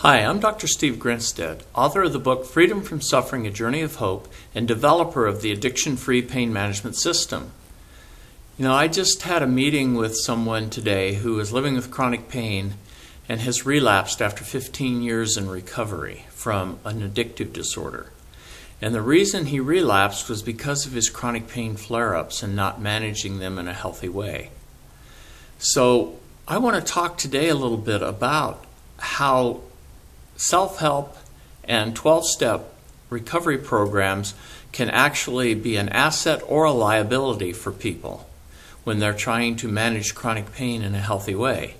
Hi, I'm Dr. Steve Grinstead, author of the book Freedom from Suffering, A Journey of Hope, and developer of the addiction-free pain management system. I just had a meeting with someone today who is living with chronic pain and has relapsed after 15 years in recovery from an addictive disorder. And the reason he relapsed was because of his chronic pain flare-ups and not managing them in a healthy way. So I want to talk today a little bit about how self-help and 12-step recovery programs can actually be an asset or a liability for people when they're trying to manage chronic pain in a healthy way.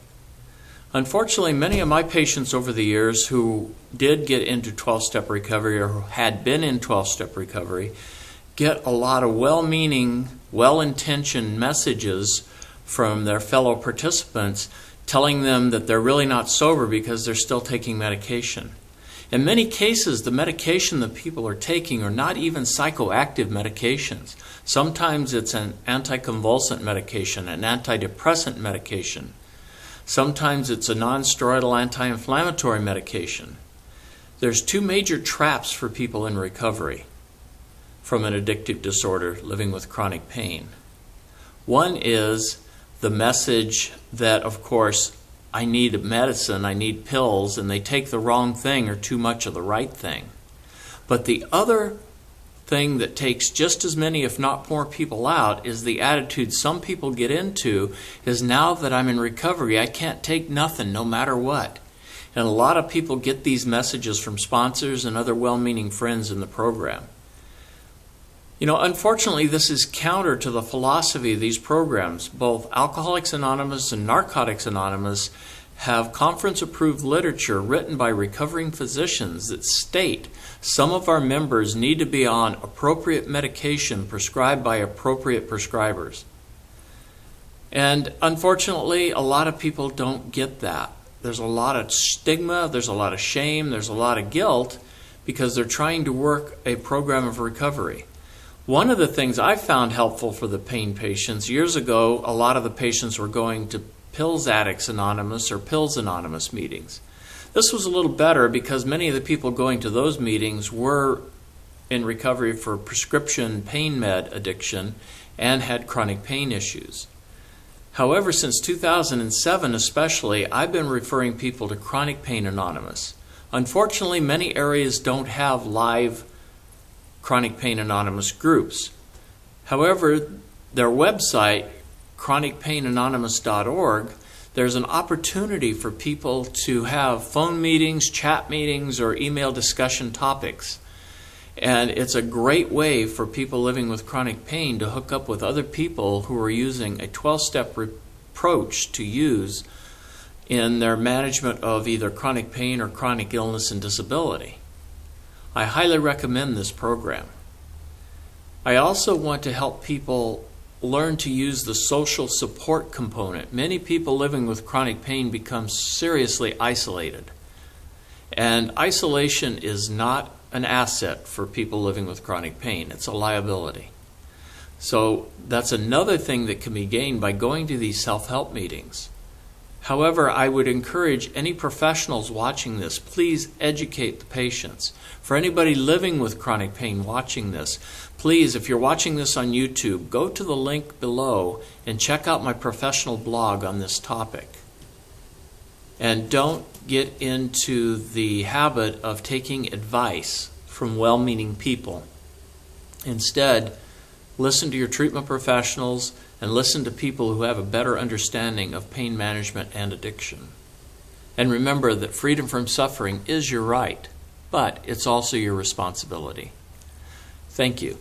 Unfortunately, many of my patients over the years who did get into 12-step recovery or who had been in 12-step recovery get a lot of well-meaning, well-intentioned messages from their fellow participants telling them that they're really not sober because they're still taking medication. In many cases, the medication that people are taking are not even psychoactive medications. Sometimes it's an anticonvulsant medication, an antidepressant medication. Sometimes it's a non-steroidal anti-inflammatory medication. There's two major traps for people in recovery from an addictive disorder living with chronic pain. One is the message that, of course, I need medicine, I need pills, and they take the wrong thing or too much of the right thing. But the other thing that takes just as many, if not more people out, is the attitude some people get into is, now that I'm in recovery, I can't take nothing no matter what. And a lot of people get these messages from sponsors and other well-meaning friends in the program. Unfortunately, this is counter to the philosophy of these programs. Both Alcoholics Anonymous and Narcotics Anonymous have conference-approved literature written by recovering physicians that state some of our members need to be on appropriate medication prescribed by appropriate prescribers. And unfortunately, a lot of people don't get that. There's a lot of stigma, there's a lot of shame, there's a lot of guilt because they're trying to work a program of recovery. One of the things I found helpful for the pain patients, years ago, a lot of the patients were going to Pills Addicts Anonymous or Pills Anonymous meetings. This was a little better because many of the people going to those meetings were in recovery for prescription pain med addiction and had chronic pain issues. However, since 2007 especially, I've been referring people to Chronic Pain Anonymous. Unfortunately, many areas don't have live Chronic Pain Anonymous groups. However, their website, chronicpainanonymous.org, there's an opportunity for people to have phone meetings, chat meetings, or email discussion topics. And it's a great way for people living with chronic pain to hook up with other people who are using a 12-step approach to use in their management of either chronic pain or chronic illness and disability. I highly recommend this program. I also want to help people learn to use the social support component. Many people living with chronic pain become seriously isolated. And isolation is not an asset for people living with chronic pain. It's a liability. So that's another thing that can be gained by going to these self-help meetings. However, I would encourage any professionals watching this, please educate the patients. For anybody living with chronic pain watching this, please, if you're watching this on YouTube, go to the link below and check out my professional blog on this topic. And don't get into the habit of taking advice from well-meaning people. Instead, listen to your treatment professionals and listen to people who have a better understanding of pain management and addiction. And remember that freedom from suffering is your right, but it's also your responsibility. Thank you.